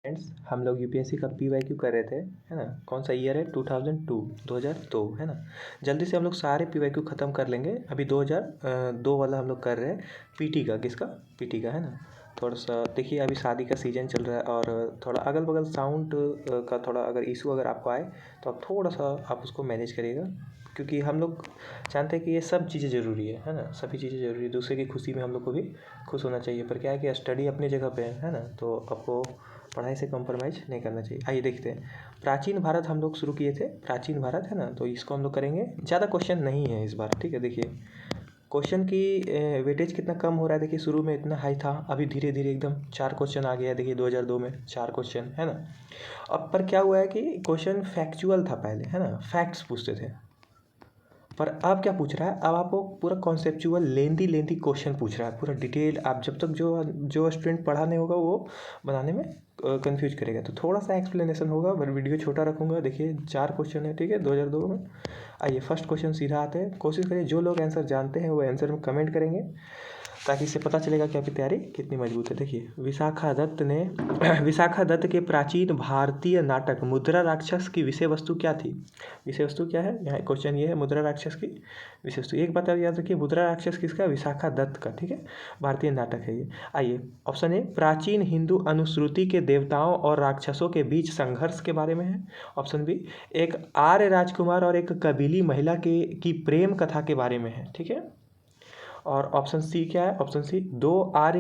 Friends, हम लोग UPSC का पीवाईक्यू कर रहे थे, है ना। कौन सा ईयर है? 2002, है ना। जल्दी से हम लोग सारे पीवाईक्यू ख़त्म कर लेंगे। अभी 2002 वाला हम लोग कर रहे हैं, पीटी का। किसका? पीटी का, है ना। थोड़ा सा देखिए, अभी शादी का सीज़न चल रहा है और थोड़ा अगल बगल साउंड का थोड़ा अगर इशू अगर आपको आए तो आप थोड़ा सा आप उसको मैनेज करिएगा, क्योंकि हम लोग जानते हैं कि ये सब चीज़ें ज़रूरी है ना। सभी चीज़ें ज़रूरी है, दूसरे की खुशी में हम लोग को भी खुश होना चाहिए। पर क्या है कि स्टडी अपनी जगह पे है ना, तो आपको पढ़ाई से कॉम्प्रोमाइज़ नहीं करना चाहिए। आइए देखते हैं, प्राचीन भारत हम लोग शुरू किए थे। प्राचीन भारत, है ना, तो इसको हम लोग करेंगे। ज़्यादा क्वेश्चन नहीं है इस बार, ठीक है। देखिए क्वेश्चन की वेटेज कितना कम हो रहा है। देखिए शुरू में इतना हाई था, अभी धीरे धीरे एकदम 4 क्वेश्चन आ गया है। देखिए 2002 में 4 क्वेश्चन, है ना। अब पर क्या हुआ है कि क्वेश्चन फैक्चुअल था पहले, है ना, फैक्ट्स पूछते थे। पर अब क्या पूछ रहा है, अब आपको पूरा कॉन्सेप्चुअल लेंथी क्वेश्चन पूछ रहा है, पूरा डिटेल। आप जब तक जो स्टूडेंट पढ़ा नहीं होगा वो बनाने में कंफ्यूज करेगा। तो थोड़ा सा एक्सप्लेनेशन होगा, पर वीडियो छोटा रखूँगा। देखिए 4 क्वेश्चन है, ठीक है, 2002 में। आइए फर्स्ट क्वेश्चन सीधा आते हैं। कोशिश करिए जो लोग आंसर जानते हैं वो आंसर में कमेंट करेंगे, ताकि इससे पता चलेगा कि आपकी तैयारी कितनी मजबूत है। देखिए विशाखा दत्त ने विशाखा दत्त के प्राचीन भारतीय नाटक मुद्रा राक्षस की विषय वस्तु क्या थी? विषय वस्तु क्या है? यहाँ क्वेश्चन ये है, मुद्रा राक्षस की विषय वस्तु। एक बात और याद रखिए, मुद्रा राक्षस किसका? विशाखा दत्त का, ठीक है। भारतीय नाटक है ये। आइए ऑप्शन ए, प्राचीन हिंदू अनुश्रुति के देवताओं और राक्षसों के बीच संघर्ष के बारे में है। ऑप्शन बी, एक आर्य राजकुमार और एक कबीली महिला की प्रेम कथा के बारे में है, ठीक है। और ऑप्शन सी क्या है? ऑप्शन सी, दो आर्य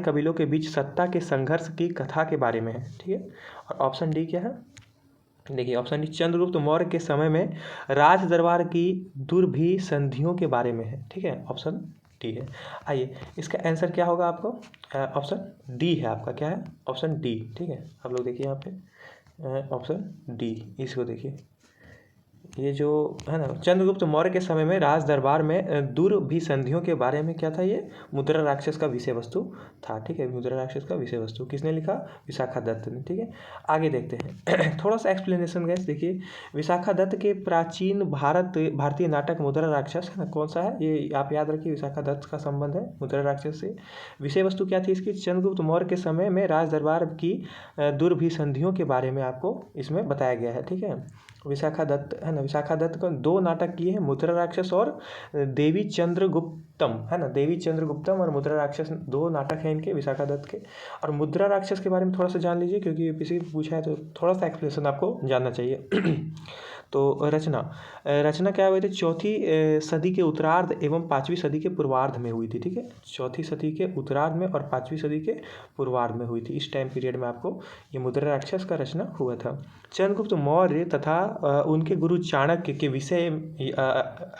कबीलों के बीच सत्ता के संघर्ष की कथा के बारे में है, ठीक है। और ऑप्शन डी क्या है? देखिए ऑप्शन डी, चंद्रगुप्त मौर्य के समय में राज दरबार की दुर्भिसंधियों के बारे में है, ठीक है। ऑप्शन डी है। आइए इसका आंसर क्या होगा आपको? ऑप्शन डी है आपका। क्या है? ऑप्शन डी, ठीक है। आप लोग देखिए यहाँ पे ऑप्शन डी, इसको देखिए। ये जो है ना, चंद्रगुप्त मौर्य के समय में राज दरबार में दुर्भिसंधियों के बारे में क्या था? ये मुद्रा राक्षस का विषय वस्तु था, ठीक है। मुद्रा राक्षस का विषय वस्तु किसने लिखा? विशाखा दत्त ने, ठीक है। आगे देखते हैं थोड़ा सा एक्सप्लेनेशन गैस। देखिए विशाखा दत्त के प्राचीन भारतीय नाटक मुद्रा राक्षस, है ना, कौन सा है ये आप याद रखिए। विशाखा दत्त का संबंध है मुद्रा राक्षस से। विषय वस्तु क्या थी इसकी? चंद्रगुप्त मौर्य के समय में राज दरबार की दुर्भिसंधियों के बारे में आपको इसमें बताया गया है, ठीक है। विशाखा दत्त, है ना, विशाखा दत्त को 2 नाटक किए हैं, मुद्रा राक्षस और देवी चंद्रगुप्तम, है ना। देवी चंद्रगुप्तम और मुद्रा राक्षस 2 नाटक हैं इनके, विशाखा दत्त के। और मुद्रा राक्षस के बारे में थोड़ा सा जान लीजिए, क्योंकि किसी पूछा है तो थोड़ा सा एक्सप्लेनेशन आपको जानना चाहिए तो रचना क्या हुई थी? चौथी सदी के उत्तरार्ध एवं 5वीं सदी के पूर्वार्ध में हुई थी, ठीक है। चौथी सदी के उत्तरार्ध में और 5वीं सदी के पूर्वार्ध में हुई थी। इस टाइम पीरियड में आपको ये मुद्रा राक्षस का रचना हुआ था। चंद्रगुप्त मौर्य तथा उनके गुरु चाणक्य के विषय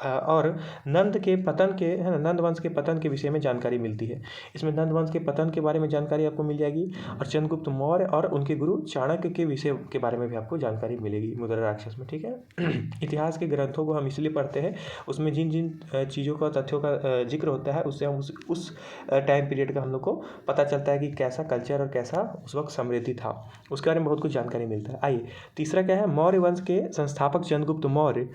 और नंद के पतन के, है ना, नंद वंश के पतन के विषय में जानकारी मिलती है। इसमें नंद वंश के पतन के बारे में जानकारी आपको मिल जाएगी, और चंद्रगुप्त मौर्य और उनके गुरु चाणक्य के विषय के बारे में भी आपको जानकारी मिलेगी मुद्रा राक्षस में, ठीक है। इतिहास के ग्रंथों को हम इसलिए पढ़ते हैं, उसमें जिन जिन चीज़ों का, तथ्यों का जिक्र होता है, उससे हम उस टाइम पीरियड का हम लोग को पता चलता है कि कैसा कल्चर और कैसा उस वक्त समृद्धि था, उसके बारे में बहुत कुछ जानकारी मिलता है। आइए तीसरा क्या है? मौर्य वंश के संस्थापक चंद्रगुप्त मौर्य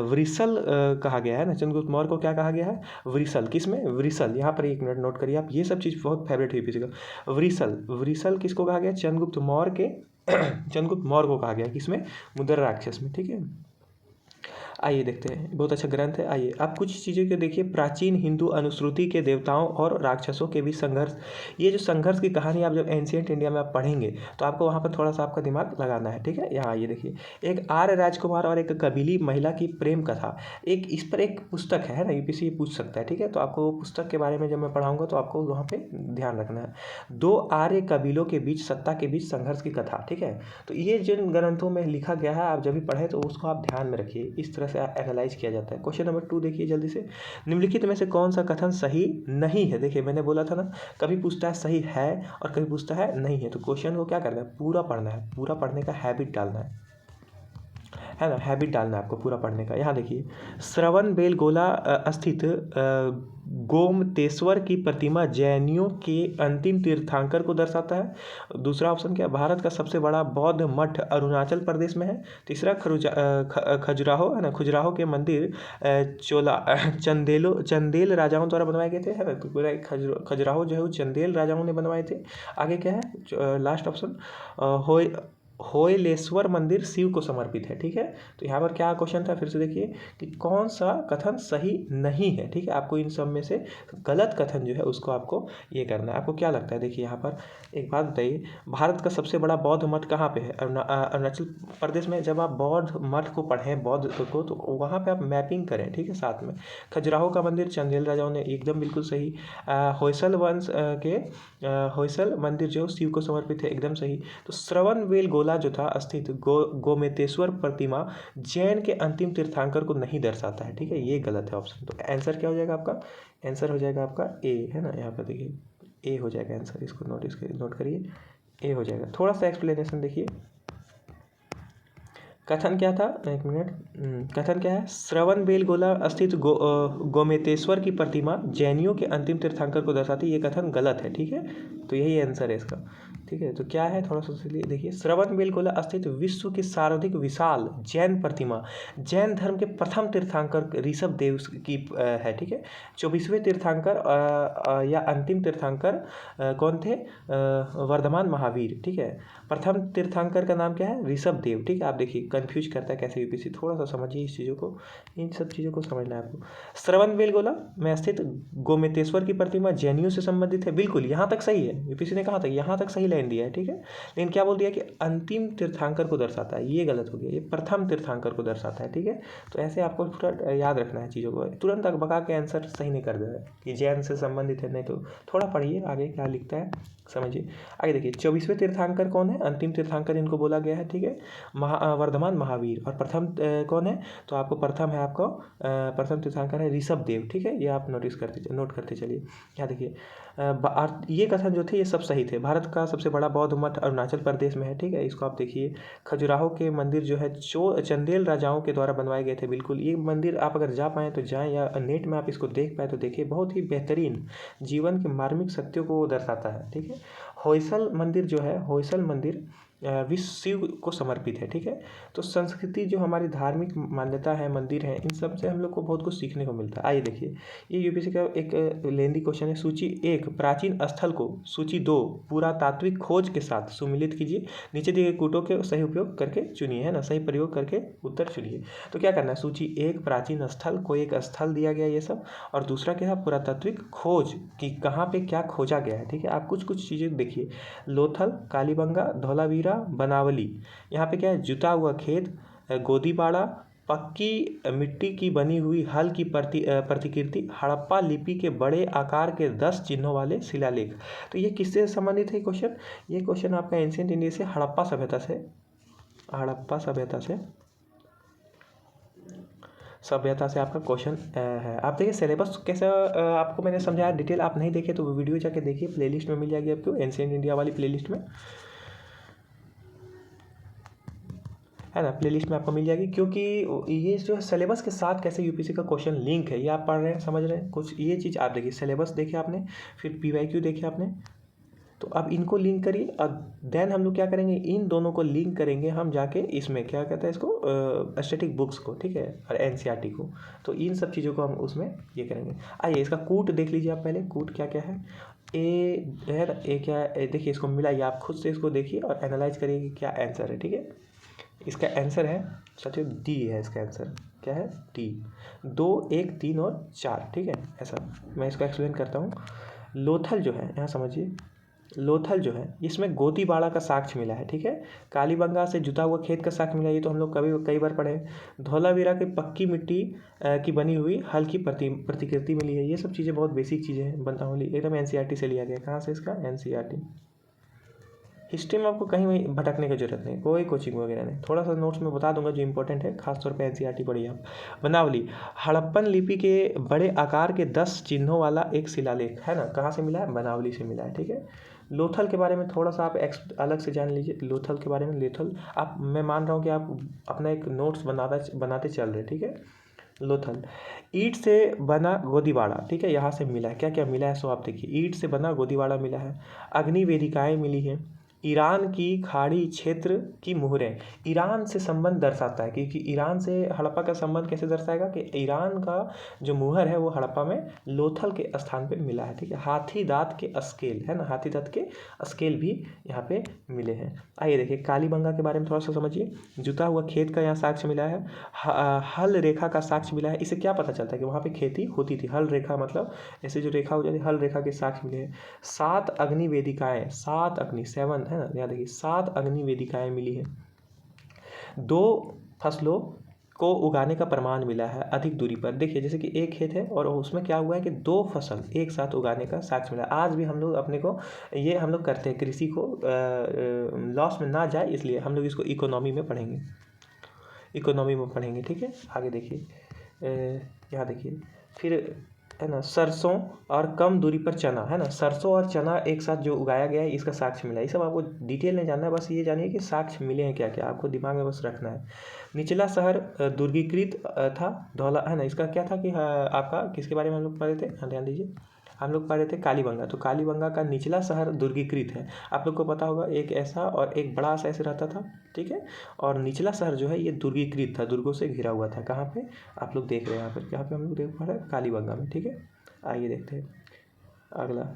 वृषल कहा गया है ना। चंद्रगुप्त मौर्य को क्या कहा गया है? वृषल। किसमें? वृषल। यहाँ पर 1 मिनट नोट करिए आप, ये सब चीज़ बहुत फेवरेट है फिजिकल। वृषल किसको कहा गया? चंद्रगुप्त मौर्य के चंद्रगुप्त मौर्य को कहा गया, किसमें? मुद्रा राक्षस में, ठीक है। आइए देखते हैं, बहुत अच्छा ग्रंथ है। आइए आप कुछ चीज़ों को देखिए। प्राचीन हिंदू अनुश्रुति के देवताओं और राक्षसों के बीच संघर्ष। ये जो संघर्ष की कहानी आप जब एंशिएंट इंडिया में आप पढ़ेंगे तो आपको वहाँ पर थोड़ा सा आपका दिमाग लगाना है, ठीक है। यहाँ आइए देखिए, एक आर्य राजकुमार और एक कबीली महिला की प्रेम कथा, एक इस पर एक पुस्तक है ना, यूपीएससी पूछ सकता है, ठीक है। तो आपको पुस्तक के बारे में जब मैं पढ़ाऊँगा तो आपको वहाँ पर ध्यान रखना है। 2 आर्य कबीलों के बीच, सत्ता के बीच संघर्ष की कथा, ठीक है। तो ये जिन ग्रंथों में लिखा गया है, आप जब भी पढ़ें तो उसको आप ध्यान में रखिए। इस तरह से एनालाइज किया जाता है। क्वेश्चन नंबर 2 देखिए जल्दी से। निम्नलिखित में से कौन सा कथन सही नहीं है? देखिए मैंने बोला था ना, कभी पूछता है सही है और कभी पूछता है नहीं है। तो क्वेश्चन को क्या करना है? पूरा पढ़ना है, पूरा पढ़ने का हैबिट डालना है। है ना, हैबिट डालना है आपको पूरा पढ़ने का। यहाँ देखिए, श्रवणबेलगोला स्थित गोमतेश्वर की प्रतिमा जैनियों के अंतिम तीर्थंकर को दर्शाता है। दूसरा ऑप्शन क्या है, भारत का सबसे बड़ा बौद्ध मठ अरुणाचल प्रदेश में है। तीसरा खजुराहो है ना, खजुराहो के मंदिर चंदेल राजाओं द्वारा बनवाए गए थे, है ना, तो पूरा खजुराहो जो है वो चंदेल राजाओं ने बनवाए थे। आगे क्या है, लास्ट ऑप्शन होयलेश्वर मंदिर शिव को समर्पित है। ठीक है, तो यहाँ पर क्या क्वेश्चन था, फिर से देखिए कि कौन सा कथन सही नहीं है। ठीक है, आपको इन सब में से गलत कथन जो है उसको आपको ये करना है। आपको क्या लगता है, देखिए यहाँ पर एक बात बताइए, भारत का सबसे बड़ा बौद्ध मठ कहाँ पे है? अरुणाचल प्रदेश में। जब आप बौद्ध मठ को पढ़ें, बौद्ध को, तो वहाँ पे आप मैपिंग करें। ठीक है, साथ में खजुराहो का मंदिर चंदेल राजाओं ने, एकदम बिल्कुल सही। होयसल वंश के होयसल मंदिर जो शिव को समर्पित है, एकदम सही। तो श्रवणबेलगोला जो था स्थित गोमतेश्वर प्रतिमा जैन के अंतिम तीर्थंकर को नहीं दर्शाता है। ठीक है, ये गलत है ऑप्शन। तो आंसर क्या हो जाएगा आपका? आंसर हो जाएगा आपका ए, है ना, यहाँ पर देखिए ए हो जाएगा आंसर। इसको नोट करिए, ए हो जाएगा। थोड़ा सा एक्सप्लेनेशन देखिए, कथन क्या था, एक मिनट, कथन क्या है, श्रवणबेलगोला स्थित गोमतेश्वर की प्रतिमा जैनियों के अंतिम तीर्थंकर को दर्शाती है, ये कथन गलत है। ठीक है, तो यही आंसर है इसका। ठीक है, तो क्या है, थोड़ा सा देखिए, श्रवणबेलगोला स्थित विश्व की सर्वाधिक विशाल जैन प्रतिमा जैन धर्म के प्रथम तीर्थंकर ऋषभ देव की है। ठीक है, 24वें तीर्थंकर या अंतिम तीर्थंकर कौन थे? वर्धमान महावीर। ठीक है, प्रथम तीर्थंकर का नाम क्या है? ऋषभ देव। ठीक है, आप देखिए कंफ्यूज करता है कैसे यूपीसी, थोड़ा सा समझिए इस चीज़ों को, इन सब चीज़ों को समझना है आपको। श्रवणबेलगोला में स्थित गोमतेश्वर की प्रतिमा जैनियों से संबंधित है, बिल्कुल यहाँ तक सही है। यूपीसी ने कहा था यहाँ तक सही लाइन दिया है। ठीक है, लेकिन क्या बोल दिया कि अंतिम तीर्थंकर को दर्शाता है, ये गलत हो गया, ये प्रथम तीर्थंकर को दर्शाता है। ठीक है, तो ऐसे आपको पूरा याद रखना है चीज़ों को, तुरंत बका के आंसर सही नहीं कर देना कि जैन से संबंधित है, नहीं तो थोड़ा पढ़िए आगे क्या लिखता है, समझिए। आगे देखिए, 24वें तीर्थंकर कौन है? अंतिम तीर्थंकर इनको बोला गया है। ठीक है, वर्धमान महावीर। और प्रथम कौन है? तो आपको प्रथम है, आपको प्रथम तीर्थंकर है ऋषभ देव। ठीक है, ये आप नोट करते चलिए। यहाँ देखिए, ये कथन जो थे ये सब सही थे। भारत का सबसे बड़ा बौद्ध मठ अरुणाचल प्रदेश में है। ठीक है, इसको आप देखिए, खजुराहो के मंदिर जो है चंदेल राजाओं के द्वारा बनवाए गए थे। बिल्कुल, ये मंदिर आप अगर जा पाएँ तो जाएँ, या नेट में आप इसको देख पाए तो देखिए, बहुत ही बेहतरीन जीवन के मार्मिक सत्यों को दर्शाता है। ठीक है, होयसल मंदिर जो है, होयसल मंदिर विश्व शिव को समर्पित है। ठीक है, तो संस्कृति जो हमारी धार्मिक मान्यता है, मंदिर है, इन सब से हम लोग को बहुत कुछ सीखने को मिलता है। आइए देखिए, ये यूपीसी का एक लेंदी क्वेश्चन है। सूची 1 प्राचीन स्थल को सूची 2 पुरातात्विक खोज के साथ सुमिलित कीजिए। नीचे दिए गए कूटों के सही उपयोग करके चुनिए, है ना, सही प्रयोग करके उत्तर चुनिए। तो क्या करना है, सूची 1 प्राचीन स्थल, कोई एक स्थल दिया गया ये सब, और दूसरा क्या है, पुरातात्विक खोज कि कहाँ पे क्या खोजा गया है। ठीक है, आप कुछ चीज़ें देखिए, लोथल, कालीबंगा, धौलावीरा, बनावली। यहाँ पे क्या है, जुता हुआ खेत, गोदीबाड़ा, पक्की मिट्टी की बनी हुई हल की प्रतिकृति, हड़प्पा लिपि के बड़े आकार के 10 चिन्हों वाले शिलालेख। तो ये किससे संबंधित है क्वेश्चन? ये क्वेश्चन आपका एंशिएंट इंडिया से, हड़प्पा सभ्यता से, हड़प्पा सभ्यता से आपका क्वेश्चन है। आप देखिए सिलेबस कैसा आपको मैंने समझाया, डिटेल आप नहीं देखे तो वो वीडियो जाके देखिए, प्लेलिस्ट में मिल जाएगी आपको, एंशिएंट इंडिया वाली प्लेलिस्ट में, है ना, प्लेलिस्ट में आपको मिल जाएगी। क्योंकि ये जो सिलेबस के साथ कैसे यूपीसी का क्वेश्चन लिंक है, ये आप पढ़ रहे हैं, समझ रहे हैं कुछ, ये चीज़ आप देखिए, सिलेबस देखिए आपने, फिर पीवाईक्यू देखिए आपने, तो अब इनको लिंक करिए, और देन हम लोग क्या करेंगे, इन दोनों को लिंक करेंगे हम जाके इसमें, क्या कहते हैं इसको, स्टैटिक बुक्स को। ठीक है, और एनसीईआरटी को, तो इन सब चीज़ों को हम उसमें ये करेंगे। आइए इसका कूट देख लीजिए आप पहले, कूट क्या क्या है, ए क्या है, देखिए इसको मिलाइए, आप खुद से इसको देखिए और एनालाइज करिए कि क्या आंसर है। ठीक है, इसका आंसर है सचिव डी है, इसका आंसर क्या है, डी। 2, 1, 3 और 4। ठीक है, ऐसा मैं इसको एक्सप्लेन करता हूँ। लोथल जो है, यहाँ समझिए, लोथल जो है इसमें गोदीबाड़ा का साक्ष्य मिला है। ठीक है, कालीबंगा से जुता हुआ खेत का साक्ष्य मिला, ये तो हम लोग कई बार पढ़े। धौलावीरा के पक्की मिट्टी की बनी हुई हल्की प्रतिकृति मिली है। ये सब चीज़ें बहुत बेसिक चीज़ें हैं, बनावली एकदम एनसीईआरटी से लिया गया। कहाँ से इसका, एनसीईआरटी। हिस्ट्री में आपको कहीं भटकने की जरूरत नहीं, कोई कोचिंग वगैरह नहीं, थोड़ा सा नोट्स में बता दूंगा जो इंपॉर्टेंट है, खासतौर पे एनसीईआरटी पढ़िए आप। बनावली, हड़प्पन लिपि के बड़े आकार के 10 चिन्हों वाला एक शिलालेख, है ना, कहाँ से मिला है, बनावली से मिला है। ठीक है, लोथल के बारे में थोड़ा सा आप अलग से जान लीजिए। लोथल के बारे में, लोथल आप, मैं मान रहा हूँ कि आप अपना एक नोट्स बनाते चल रहे, ठीक है। लोथल, ईंट से बना गोदीवाड़ा, ठीक है, यहाँ से मिला है। क्या क्या मिला है सो आप देखिए। ईंट से बना गोदीवाड़ा मिला है, अग्नि वेदिकाएँ मिली हैं, ईरान की खाड़ी क्षेत्र की मुहरें। ईरान से संबंध दर्शाता है, क्योंकि ईरान से हड़प्पा का संबंध कैसे दर्शाएगा कि ईरान का जो मुहर है वो हड़प्पा में लोथल के स्थान पे मिला है, ठीक है। हाथी दांत के स्केल है ना, हाथी दांत के स्केल भी यहाँ पे मिले हैं। आइए देखिए कालीबंगा के बारे में थोड़ा सा समझिए। जुता हुआ खेत का यहाँ साक्ष्य मिला है, हल रेखा का साक्ष्य मिला है। इससे क्या पता चलता है कि वहाँ पे खेती होती थी। हल रेखा मतलब ऐसे जो रेखा हो जाती है, हल रेखा के साक्ष्य मिले हैं। 7 अग्नि वेदिकाएँ, 7 अग्नि, 7 है ना, याद रखिए 7 अग्नि वेदिकाएँ मिली हैं। 2 फसलों को उगाने का प्रमाण मिला है अधिक दूरी पर। देखिए जैसे कि एक खेत है और उसमें क्या हुआ है कि 2 फसल एक साथ उगाने का साक्ष्य मिला। आज भी हम लोग अपने को ये हम लोग करते हैं, कृषि को लॉस में ना जाए इसलिए हम लोग इसको इकोनॉमी में पढ़ेंगे, इकोनॉमी में पढ़ेंगे, ठीक है। आगे देखिए, यहाँ देखिए फिर है ना, सरसों और कम दूरी पर चना, है ना, सरसों और चना एक साथ जो उगाया गया है इसका साक्ष्य मिला है। ये सब आपको डिटेल नहीं जानना है, बस ये जानिए कि साक्ष्य मिले हैं क्या क्या, आपको दिमाग में बस रखना है। निचला शहर दुर्गीकृत था, धौला, है ना, इसका क्या था कि आपका किसके बारे में हम लोग पढ़े थे, ध्यान दीजिए, हम लोग पढ़े थे कालीबंगा। तो कालीबंगा का निचला शहर दुर्गीकृत है। आप लोग को पता होगा एक ऐसा और एक बड़ा सा ऐसे रहता था, ठीक है, और निचला शहर जो है ये दुर्गीकृत था, दुर्गों से घिरा हुआ था। कहाँ पे आप लोग देख रहे हैं, यहाँ पर यहाँ पे हम लोग देख पा रहे हैं कालीबंगा में, ठीक है। आइए देखते हैं अगला,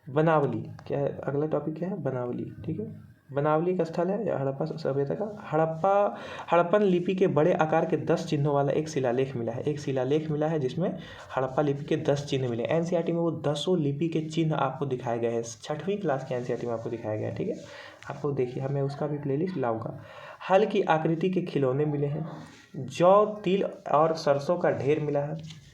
बनावली क्या है, अगला टॉपिक क्या है, बनावली, ठीक है। बनावली का स्थल है हड़प्पा सभ्यता का। हड़प्पन लिपि के बड़े आकार के 10 चिन्हों वाला एक शिलालेख मिला है। एक शिलालेख मिला है जिसमें हड़प्पा लिपि के 10 चिन्ह मिले। एनसीईआरटी में वो 10 लिपि के चिन्ह आपको दिखाए गए हैं, 6वीं क्लास के एनसीईआरटी में आपको दिखाया गया है, ठीक है। आपको देखिए, मैं उसका भी प्लेलिस्ट लाऊंगा। हल की आकृति के खिलौने मिले हैं, जौ, तिल और सरसों का ढेर मिला है।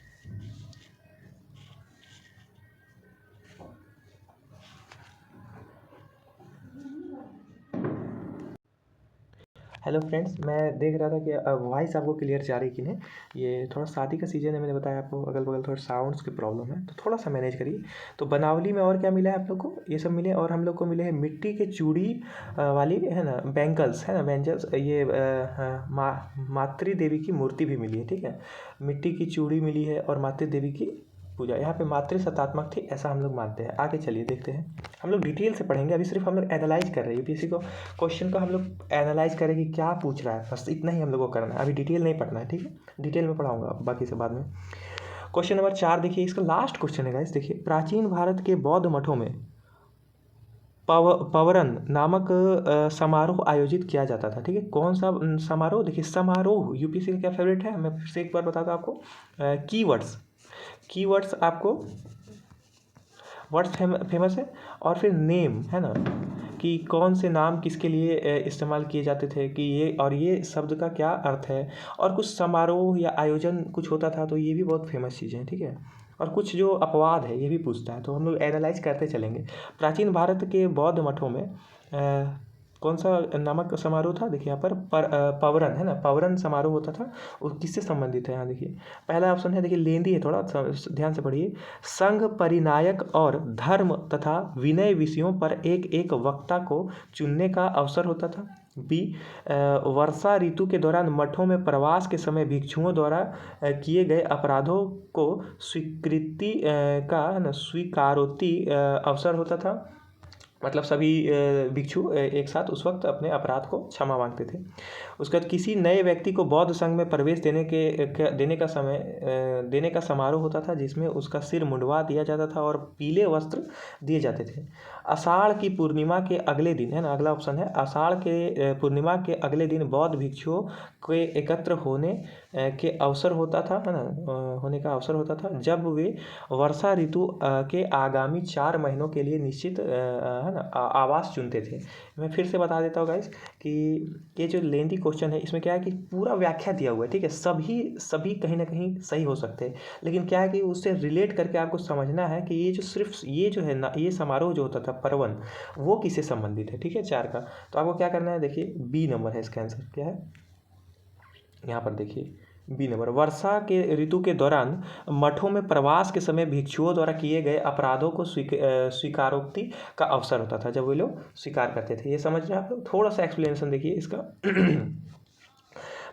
हेलो फ्रेंड्स, मैं देख रहा था कि वॉइस आपको क्लियर जा रही कि नहीं। ये थोड़ा शादी का सीजन है, मैंने बताया आपको, अगल बगल थोड़ा साउंड्स की प्रॉब्लम है, तो थोड़ा सा मैनेज करिए। तो बनावली में और क्या मिला है आप लोग को, ये सब मिले। और हम लोग को मिले हैं मिट्टी के चूड़ी वाली, है ना, बैंगल्स, है ना, बैंगल्स, ये मातृ देवी की मूर्ति भी मिली है, ठीक है। मिट्टी की चूड़ी मिली है और मातृ देवी की पूजा, यहाँ पे मातृ सत्तात्मक थी ऐसा हम लोग मानते हैं। आगे चलिए देखते हैं, हम लोग डिटेल से पढ़ेंगे, अभी सिर्फ हम लोग एनालाइज कर रहे हैं। यूपीएससी को क्वेश्चन को हम लोग एनालाइज करें कि क्या पूछ रहा है, बस इतना ही हम लोग को करना है, अभी डिटेल नहीं पढ़ना है, ठीक है। डिटेल में पढ़ाऊंगा बाकी से बाद में। क्वेश्चन नंबर 4 देखिए, इसका लास्ट क्वेश्चन है गाइस। देखिए, प्राचीन भारत के बौद्ध मठों में पवरन नामक समारोह आयोजित किया जाता था, ठीक है। कौन सा समारोह, देखिए समारोह यूपीएससी का क्या फेवरेट है, मैं फिर से एक बार बताता हूँ आपको। कीवर्ड्स आपको वर्ड्स फेमस है, और फिर नेम, है ना, कि कौन से नाम किसके लिए इस्तेमाल किए जाते थे, कि ये और ये शब्द का क्या अर्थ है। और कुछ समारोह या आयोजन कुछ होता था, तो ये भी बहुत फेमस चीज़ें हैं, ठीक है। और कुछ जो अपवाद है ये भी पूछता है, तो हम लोग एनालाइज करते चलेंगे। प्राचीन भारत के बौद्ध मठों में कौन सा नामक समारोह था, देखिए यहाँ पर पवरन, है ना, पवरन समारोह होता था। वो किससे संबंधित है, यहाँ देखिए पहला ऑप्शन है, देखिए लेंदी है, थोड़ा ध्यान से पढ़िए। संघ, परिनायक और धर्म तथा विनय विषयों पर एक एक वक्ता को चुनने का अवसर होता था। बी, वर्षा ऋतु के दौरान मठों में प्रवास के समय भिक्षुओं द्वारा किए गए अपराधों को स्वीकृति का, है ना, स्वीकारोक्ति अवसर होता था। मतलब सभी भिक्षु एक साथ उस वक्त अपने अपराध को क्षमा मांगते थे। उसके बाद किसी नए व्यक्ति को बौद्ध संघ में प्रवेश देने का समारोह होता था, जिसमें उसका सिर मुंडवा दिया जाता था और पीले वस्त्र दिए जाते थे। आषाढ़ की पूर्णिमा के अगले दिन, है ना, अगला ऑप्शन है, आषाढ़ के पूर्णिमा के अगले दिन बौद्ध भिक्षुओं के एकत्र होने के अवसर होता था, है ना, होने का अवसर होता था, जब वे वर्षा ऋतु के आगामी 4 महीनों के लिए निश्चित, है ना, आवास चुनते थे। मैं फिर से बता देता हूँ गाइस कि ये जो लेंदी क्वेश्चन है, इसमें क्या है कि पूरा व्याख्या दिया हुआ है, ठीक है। सभी कहीं ना कहीं सही हो सकते हैं, लेकिन क्या है कि उससे रिलेट करके आपको समझना है कि ये जो सिर्फ ये जो है ना, ये समारोह जो होता था पर्वन, वो किससे संबंधित है, ठीक है, 4 का। तो आपको क्या करना है, देखिए बी नंबर है इसका आंसर, क्या है यहाँ पर देखिए, बी नंबर, वर्षा के ऋतु के दौरान मठों में प्रवास के समय भिक्षुओं द्वारा किए गए अपराधों को स्वीकारोक्ति का अवसर होता था, जब वे लोग स्वीकार करते थे। ये समझ रहे हैं आप लोग? थोड़ा सा एक्सप्लेनेशन देखिए इसका।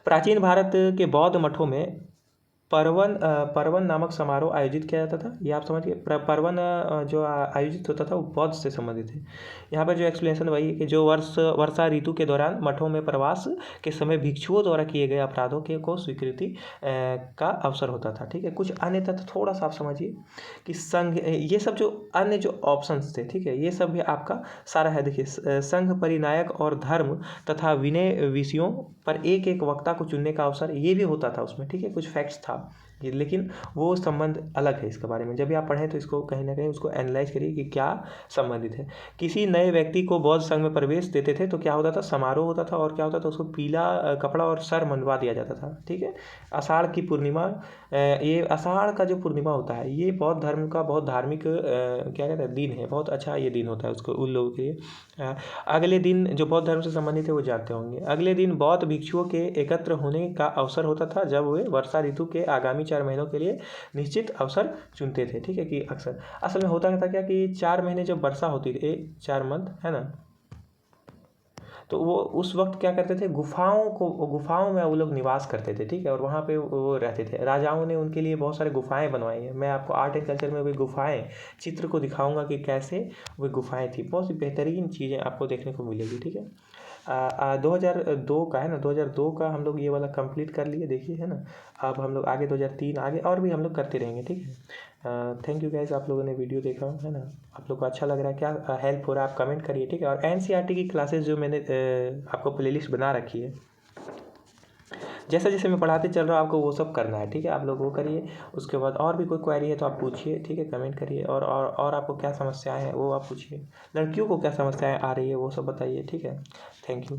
प्राचीन भारत के बौद्ध मठों में पर्वन नामक समारोह आयोजित किया जाता था। ये आप समझिए, पर्वन जो आयोजित होता था वो बौद्ध से संबंधित है। यहाँ पर जो एक्सप्लेनेशन वही है कि जो वर्षा ऋतु के दौरान मठों में प्रवास के समय भिक्षुओं द्वारा किए गए अपराधों के को स्वीकृति का अवसर होता था। ठीक है, कुछ अन्य तथ्य थोड़ा सा आप समझिए कि संघ, ये सब जो अन्य जो ऑप्शंस थे, ठीक है, ये सब भी आपका सारा है। देखिए, संघ, परिनायक और धर्म तथा विनय विषयों पर एक एक वक्ता को चुनने का अवसर ये भी होता था उसमें। ठीक है, कुछ फैक्ट्स था ये, लेकिन वो संबंध अलग है इसके बारे में। जब भी आप पढ़ें तो इसको कहीं ना कहीं उसको एनालाइज करिए कि क्या संबंधित है। किसी नए व्यक्ति को बौद्ध संघ में प्रवेश देते थे तो क्या होता था, समारोह होता था, और क्या होता था, उसको पीला कपड़ा और सर मनवा दिया जाता था। ठीक है, आषाढ़ की पूर्णिमा, ये आषाढ़ का जो पूर्णिमा होता है ये बौद्ध धर्म का बहुत धार्मिक क्या कहते हैं दिन है, बहुत अच्छा ये दिन होता है उसको उन लोगों के लिए। अगले दिन जो बौद्ध धर्म से संबंधित है वो जानते होंगे। अगले दिन बौद्ध भिक्षुओं के एकत्र होने का अवसर होता था, जब वे वर्षा ऋतु के आगामी 4 महीनों के लिए निश्चित अवसर चुनते थे। ठीक है, कि अक्सर असल में होता था क्या कि 4 महीने जब वर्षा होती थी, 4 मंथ है ना, तो वो उस वक्त क्या करते थे, गुफाओं में वो लोग निवास करते थे। ठीक है, और वहाँ पे वो रहते थे। राजाओं ने उनके लिए बहुत सारे गुफाएं बनवाई हैं। मैं आपको आर्ट एंड कल्चर में वे गुफाएं चित्र को दिखाऊंगा कि कैसे वे गुफाएं थी। बहुत सी बेहतरीन चीज़ें आपको देखने को मिलेगी। ठीक है, 2002 का है ना, 2002 का हम लोग ये वाला कंप्लीट कर लिए, देखिए है ना। अब हम लोग आगे 2003 आगे और भी हम लोग करते रहेंगे। ठीक है, थैंक यू गाइस, आप लोगों ने वीडियो देखा है ना, आप लोग को अच्छा लग रहा है, क्या हेल्प हो रहा है आप कमेंट करिए। ठीक है, और एनसीईआरटी की क्लासेस जो मैंने आपको प्लेलिस्ट बना रखी है, जैसे जैसे मैं पढ़ाते चल रहा हूँ आपको वो सब करना है। ठीक है, आप लोग वो करिए। उसके बाद और भी कोई क्वेरी है तो आप पूछिए। ठीक है, कमेंट करिए। और आपको क्या समस्याएं हैं वो आप पूछिए। लड़कियों को क्या समस्याएं आ रही है वो सब बताइए। ठीक है, थैंक यू।